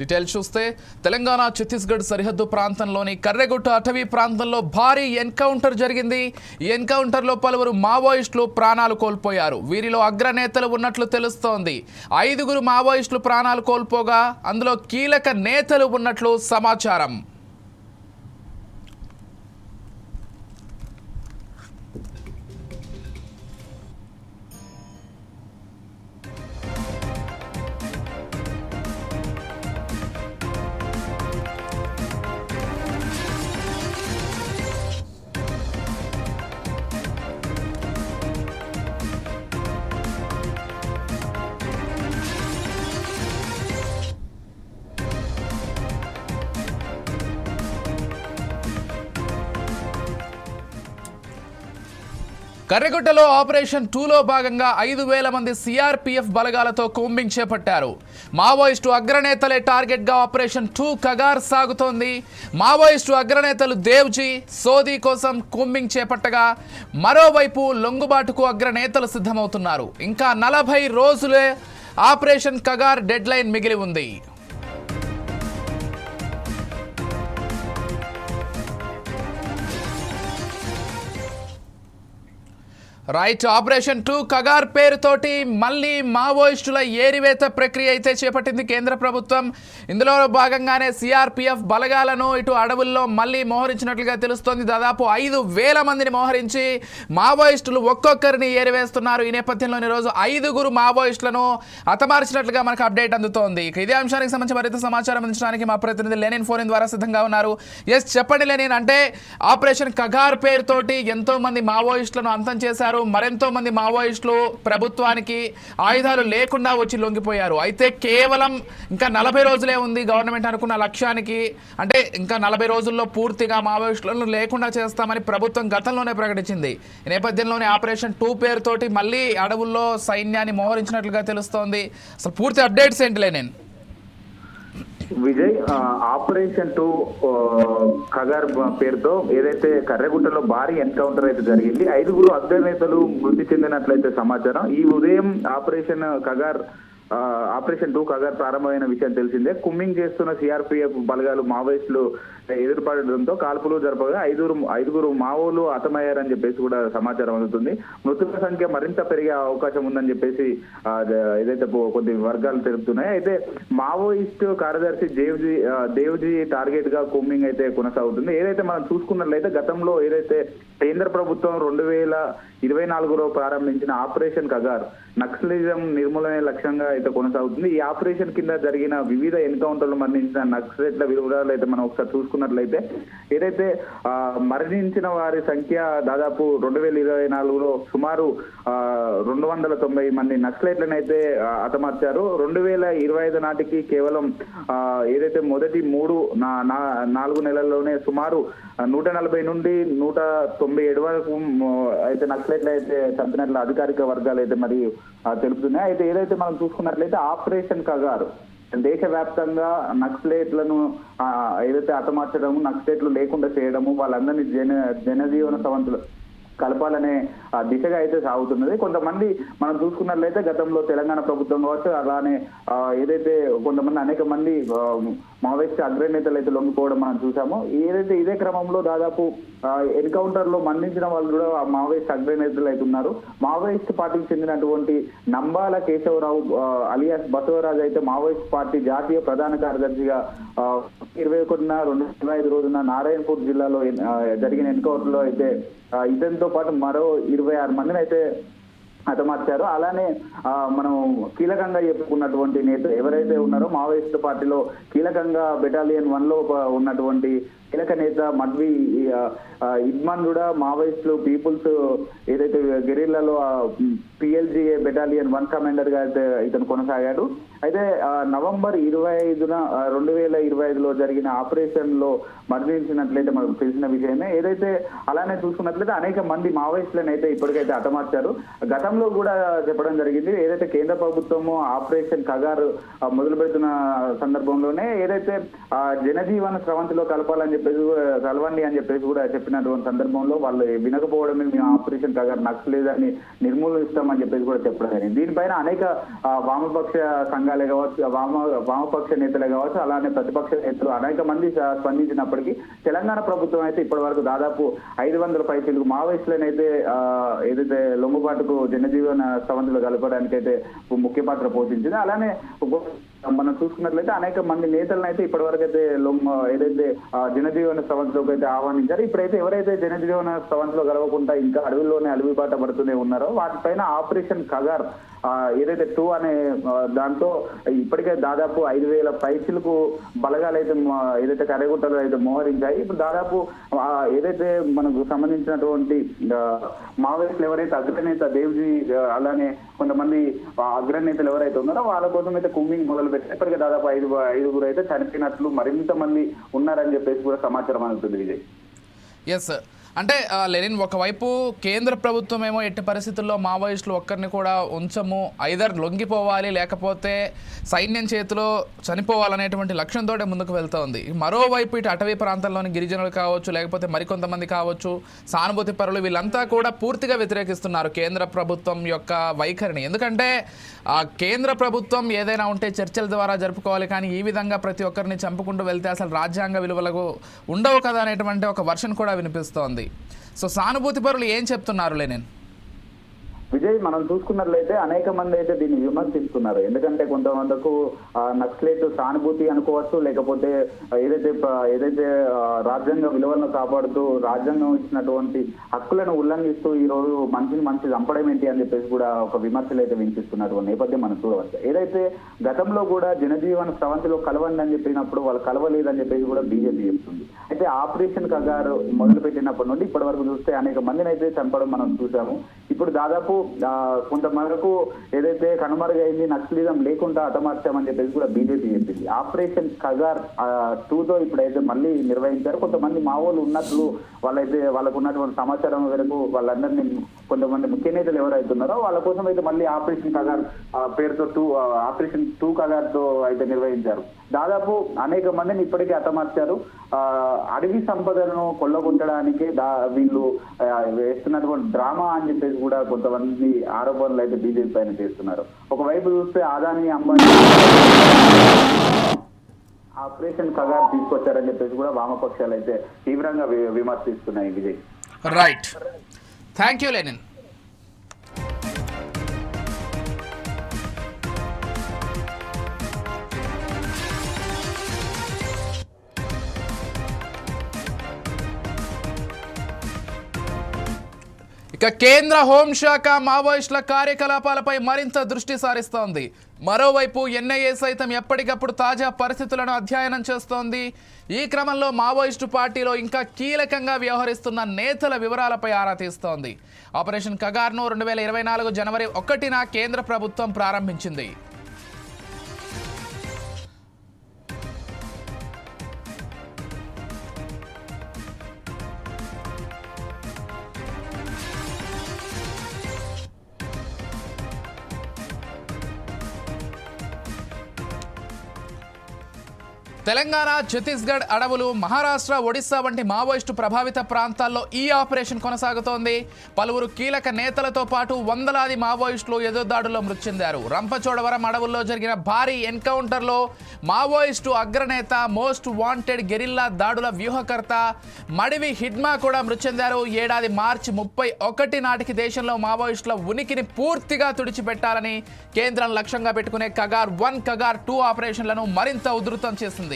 Details చూస్తే తెలంగాణ ఛత్తీస్గఢ్ సరిహద్దు ప్రాంతంలోని కర్రెగుట్ట అటవీ ప్రాంతంలో భారీ ఎన్కౌంటర్ జరిగింది. ఈ ఎన్కౌంటర్లో పలువురు మావోయిస్టులు ప్రాణాలు కోల్పోయారు. వీరిలో అగ్రనేతలు ఉన్నట్లు తెలుస్తోంది. 5గురు మావోయిస్టులు ప్రాణాలు కోల్పోగా అందులో కీలక నేతలు ఉన్నట్లు సమాచారం. కర్రెగుట్టలో ఆపరేషన్ 2లో భాగంగా 5,000 మంది సిఆర్పిఎఫ్ బలగాలతో కూంబింగ్ చేపట్టారు. మావోయిస్టు అగ్రనేతలే టార్గెట్గా ఆపరేషన్ 2 కగార్ సాగుతోంది. మావోయిస్టు అగ్రనేతలు దేవ్జీ, సోదీ కోసం కూంబింగ్ చేపట్టగా మరోవైపు లొంగుబాటుకు అగ్రనేతలు సిద్ధమవుతున్నారు. ఇంకా 40 రోజులే ఆపరేషన్ కగార్ డెడ్ లైన్ మిగిలి ఉంది. రైట్, ఆపరేషన్ 2 కగార్ పేరుతోటి మళ్ళీ మావోయిస్టుల ఏరివేత ప్రక్రియ అయితే చేపట్టింది కేంద్ర ప్రభుత్వం. ఇందులో భాగంగానే సిఆర్పిఎఫ్ బలగాలను ఇటు అడవుల్లో మళ్ళీ మోహరించినట్లుగా తెలుస్తోంది. దాదాపు 5,000 మందిని మోహరించి మావోయిస్టులు ఒక్కొక్కరిని ఏరివేస్తున్నారు. ఈ నేపథ్యంలోని రోజు 5గురు మావోయిస్టులను హతమార్చినట్లుగా మనకు అప్డేట్ అందుతోంది. ఇదే అంశానికి సంబంధించి మరింత సమాచారం అందించడానికి మా ప్రతినిధి లెనిన్ ఫోన్ ద్వారా సిద్ధంగా ఉన్నారు. ఎస్, చెప్పండి లెనిన్. అంటే ఆపరేషన్ కగార్ పేరుతోటి ఎంతో మంది మావోయిస్టులను అంతం చేశారు. మరెంతో మంది మావోయిస్టులు ప్రభుత్వానికి ఆయుధాలు లేకుండా వచ్చి లొంగిపోయారు. అయితే కేవలం ఇంకా 40 రోజులే ఉంది గవర్నమెంట్ అనుకున్న లక్ష్యానికి. అంటే ఇంకా 40 రోజుల్లో పూర్తిగా మావోయిస్టులను లేకుండా చేస్తామని ప్రభుత్వం గతంలోనే ప్రకటించింది. ఈ నేపథ్యంలోనే ఆపరేషన్ 2 పేరుతోటి మళ్ళీ అడవుల్లో సైన్యాన్ని మోహరించినట్లుగా తెలుస్తోంది. అసలు పూర్తి అప్డేట్స్ ఏంటి లేని విజయ్, ఆపరేషన్ 2 కగార్ పేరుతో ఏదైతే కర్రెగుట్టలో భారీ ఎన్కౌంటర్ అయితే జరిగింది. 5గురు అగ్రనేతలు మృతి చెందినట్లయితే సమాచారం. ఈ ఉదయం ఆపరేషన్ 2 కగార్ ప్రారంభమైన విషయం తెలిసిందే. కుమ్మింగ్ చేస్తున్న సిఆర్పిఎఫ్ బలగాలు మావోయిస్టులు ఎదురుపడడంతో కాల్పులు జరపగా 5గురు మావోలు హతమయ్యారని చెప్పేసి కూడా సమాచారం అందుతుంది. మృతుల సంఖ్య మరింత పెరిగే అవకాశం ఉందని చెప్పేసి ఏదైతే కొన్ని వర్గాలు తెలుపుతున్నాయి. అయితే మావోయిస్టు కార్యదర్శి దేవ్జీ టార్గెట్ గా కుమ్మింగ్ అయితే కొనసాగుతుంది. ఏదైతే మనం చూసుకున్నట్లయితే గతంలో ఏదైతే కేంద్ర ప్రభుత్వం 2024లో ప్రారంభించిన ఆపరేషన్ కగార్ నక్సలిజం నిర్మూలనే లక్ష్యంగా అయితే కొనసాగుతుంది. ఈ ఆపరేషన్ కింద జరిగిన వివిధ ఎన్కౌంటర్లు మరణించిన నక్సలైట్ల వివరాలు అయితే మనం ఒకసారి చూసుకున్నట్లయితే ఏదైతే మరణించిన వారి సంఖ్య దాదాపు 2024లో సుమారు 290 మంది నక్సలైట్లను అయితే హతమార్చారు. 2025 నాటికి కేవలం ఏదైతే మొదటి 4 నెలల్లోనే సుమారు 140 నుండి 197 వరకు అయితే నక్సలైట్లు అయితే చంపినట్లు అధికారిక వర్గాలు అయితే మరి తెలుపుతున్నాయి. అయితే ఏదైతే మనం చూసుకున్నట్లయితే ఆపరేషన్ కగార్ దేశవ్యాప్తంగా నక్సలైట్లను ఏదైతే హతమార్చడము, నక్సలైట్లు లేకుండా చేయడము, వాళ్ళందరినీ జనజీవన సవంతులు కలపాలనే దిశగా అయితే సాగుతున్నది. కొంతమంది మనం చూసుకున్నట్లయితే గతంలో తెలంగాణ ప్రభుత్వం కావచ్చు, అలానే ఏదైతే కొంతమంది అనేక మంది మావోయిస్ట్ అగ్రనేతలు అయితే లొంగిపోవడం మనం చూసాము. ఏదైతే ఇదే క్రమంలో దాదాపు ఎన్కౌంటర్ లో మరణించిన వాళ్ళు కూడా మావోయిస్ట్ అగ్రనేతలు అయితే ఉన్నారు. మావోయిస్ట్ పార్టీకి చెందినటువంటి నంబాల కేశవరావు అలియాస్ బసవరాజు అయితే మావోయిస్ట్ పార్టీ జాతీయ ప్రధాన కార్యదర్శిగా 21/2/2025 రోజున నారాయణపూర్ జిల్లాలో జరిగిన ఎన్కౌంటర్ లో అయితే ఇతనితో పాటు మరో 26 మందిని అయితే హతమార్చారు. అలానే మనం కీలకంగా చెప్పుకున్నటువంటి నేత ఎవరైతే ఉన్నారో మావోయిస్ట్ పార్టీలో కీలకంగా బెటాలియన్ 1లో ఉన్నటువంటి కీలక నేత మడ్వి ఇద్మాన్ కూడా మావోయిస్టులు పీపుల్స్ ఏదైతే గెరిల్లాలో పిఎల్జిఏ బెటాలియన్ 1 కమాండర్ గా అయితే ఇతను కొనసాగాడు. అయితే నవంబర్ 25న 2025లో జరిగిన ఆపరేషన్ లో మరణించినట్లయితే మనకు తెలిసిన విషయమే. ఏదైతే అలానే చూసుకున్నట్లయితే అనేక మంది మావోయిస్టులను అయితే ఇప్పటికైతే హతమార్చారు. గతంలో గతంలో కూడా చెప్పడం జరిగింది. ఏదైతే కేంద్ర ప్రభుత్వము ఆపరేషన్ కగార్ మొదలు పెడుతున్న సందర్భంలోనే ఏదైతే జనజీవన స్రవంతిలో కలవండి అని చెప్పేసి కూడా చెప్పినటువంటి సందర్భంలో వాళ్ళు వినకపోవడమే మేము ఆపరేషన్ కగార్ నక్సలేదని నిర్మూలిస్తామని చెప్పేసి కూడా చెప్పడం జరిగింది. దీనిపైన అనేక వామపక్ష సంఘాలే కావచ్చు, వామపక్ష నేతలే కావచ్చు, అలానే ప్రతిపక్ష నేతలు అనేక మంది స్పందించినప్పటికీ తెలంగాణ ప్రభుత్వం అయితే ఇప్పటి వరకు దాదాపు 500 పైసలు మావోయిస్టులనైతే ఏదైతే లొంగుబాటుకు జనజీవన స్రవంతిలో కలపడానికి అయితే ముఖ్య పాత్ర పోషించింది. అలానే మనం చూసుకున్నట్లయితే అనేక మంది నేతలను అయితే ఇప్పటి వరకు అయితే ఏదైతే జనజీవన స్రవంతిలోకి అయితే ఆహ్వానించారు. ఇప్పుడైతే ఎవరైతే జనజీవన స్రవంతిలో కలవకుండా ఇంకా అడవిలోనే అలివిబాట పడుతూనే ఉన్నారో వాటిపైన ఆపరేషన్ కగార్ ఏదైతే 2 అనే దాంతో ఇప్పటికే దాదాపు 5,000 పైసలకు బలగాలు అయితే ఏదైతే కర్రెగుట్టలు అయితే మోహరించాయి. ఇప్పుడు దాదాపు ఏదైతే మనకు సంబంధించినటువంటి మావోయిస్టులు ఎవరైతే అగ్రనేత దేవ్జీ అలానే కొంతమంది అగ్రనేతలు ఎవరైతే ఉన్నారో వాళ్ళ కోసం అయితే కుమ్మింగ్ మొదలు పెట్టి ఇప్పటికే దాదాపు 5గురు అయితే చనిపోయినట్లు మరింత మంది ఉన్నారని చెప్పేసి కూడా సమాచారం అందుతుంది. విజయ్, ఎస్, అంటే లెనిన్, ఒకవైపు కేంద్ర ప్రభుత్వం ఏమో ఎట్టి పరిస్థితుల్లో మావోయిస్టులు ఒక్కరిని కూడా ఉంచము, ఐదర్ లొంగిపోవాలి లేకపోతే సైన్యం చేతిలో చనిపోవాలనేటువంటి లక్ష్యంతో ముందుకు వెళ్తూ ఉంది. మరోవైపు ఇటు అటవీ ప్రాంతంలోని గిరిజనులు కావచ్చు, లేకపోతే మరికొంతమంది కావచ్చు, సానుభూతి పరులు, వీళ్ళంతా కూడా పూర్తిగా వ్యతిరేకిస్తున్నారు కేంద్ర ప్రభుత్వం యొక్క వైఖరిని. ఎందుకంటే కేంద్ర ప్రభుత్వం ఏదైనా ఉంటే చర్చల ద్వారా జరుపుకోవాలి, కానీ ఈ విధంగా ప్రతి ఒక్కరిని చంపుకుంటూ వెళ్తే అసలు రాజ్యాంగ విలువలకు ఉండవు కదా అనేటువంటి ఒక వర్షన్ కూడా వినిపిస్తోంది. సో సానుభూతి పరులు ఏం చెప్తున్నారు లెనిన్? విజయ్, మనం చూసుకున్నట్లయితే అనేక మంది అయితే దీన్ని విమర్శిస్తున్నారు. ఎందుకంటే కొంతమందికు నక్సలైట్ సానుభూతి అనుకోవచ్చు, లేకపోతే ఏదైతే రాజ్యాంగ విలువలను కాపాడుతూ రాజ్యాంగం ఇచ్చినటువంటి హక్కులను ఉల్లంఘిస్తూ ఈ రోజు మనిషిని చంపడం ఏంటి అని చెప్పేసి కూడా ఒక విమర్శలు అయితే వినిపిస్తున్నటువంటి నేపథ్యం మనం చూడవచ్చు. ఏదైతే గతంలో కూడా జనజీవన స్రవంతిలో కలవండి అని చెప్పినప్పుడు వాళ్ళు కలవలేదని చెప్పేసి కూడా బీజేపీ చెప్తుంది. అయితే ఆపరేషన్ కగార్ మొదలు పెట్టినప్పటి నుండి ఇప్పటి వరకు చూస్తే అనేక మందిని అయితే చంపడం మనం చూసాము. ఇప్పుడు దాదాపు కొంతమందికు ఏదైతే కనుమరుగైంది, నక్సలిజం లేకుండా హతమార్చామని చెప్పేసి కూడా బీజేపీ చెప్పింది. ఆపరేషన్ కగార్ 2తో ఇప్పుడైతే మళ్ళీ నిర్వహించారు. కొంతమంది మావోలు ఉన్నట్లు వాళ్ళకు ఉన్నటువంటి సమాచారం వరకు వాళ్ళందరినీ కొంతమంది ముఖ్య నేతలు ఎవరైతే ఉన్నారో వాళ్ళ కోసం అయితే మళ్ళీ ఆపరేషన్ కగార్ పేరుతో ఆపరేషన్ 2 కగార్తో అయితే నిర్వహించారు. దాదాపు అనేక మందిని ఇప్పటికే హతమార్చారు. అడవి సంపదను కొల్లగొట్టడానికి వీళ్ళు వేస్తున్నటువంటి డ్రామా అని చెప్పేసి కూడా కొంతమంది ఆరోపణలు అయితే బీజేపీ పైన చేస్తున్నారు. ఒకవైపు చూస్తే అదానీ, అంబానీ ఆపరేషన్ కగార్ తీసుకొచ్చారని చెప్పేసి కూడా వామపక్షాలు అయితే తీవ్రంగా విమర్శిస్తున్నాయి. Vijay, right, thank you Lenin. ఇక కేంద్ర హోంశాఖ మావోయిస్టుల కార్యకలాపాలపై మరింత దృష్టి సారిస్తోంది. మరోవైపు ఎన్ఐఏ సైతం ఎప్పటికప్పుడు తాజా పరిస్థితులను అధ్యయనం చేస్తోంది. ఈ క్రమంలో మావోయిస్టు పార్టీలో ఇంకా కీలకంగా వ్యవహరిస్తున్న నేతల వివరాలపై ఆరా తీస్తోంది. ఆపరేషన్ కగార్ను 2024 జనవరి 1న కేంద్ర ప్రభుత్వం ప్రారంభించింది. తెలంగాణ, ఛత్తీస్గఢ్ అడవులు, మహారాష్ట్ర, ఒడిశా వంటి మావోయిస్టు ప్రభావిత ప్రాంతాల్లో ఈ ఆపరేషన్ కొనసాగుతోంది. పలువురు కీలక నేతలతో పాటు వందలాది మావోయిస్టులు ఎదురుదాడుల్లో మృతి చెందారు. రంపచోడవరం అడవుల్లో జరిగిన భారీ ఎన్కౌంటర్లో మావోయిస్టు అగ్రనేత, మోస్ట్ వాంటెడ్ గెరిల్లా దాడుల వ్యూహకర్త మడివి హిడ్మా కూడా మృతి చెందారు. ఏడాది మార్చి 31 నాటికి దేశంలో మావోయిస్టుల ఉనికిని పూర్తిగా తుడిచిపెట్టాలని కేంద్రం లక్ష్యంగా పెట్టుకునే కగార్ 1, కగార్ 2 ఆపరేషన్లను మరింత ఉధృతం చేసింది.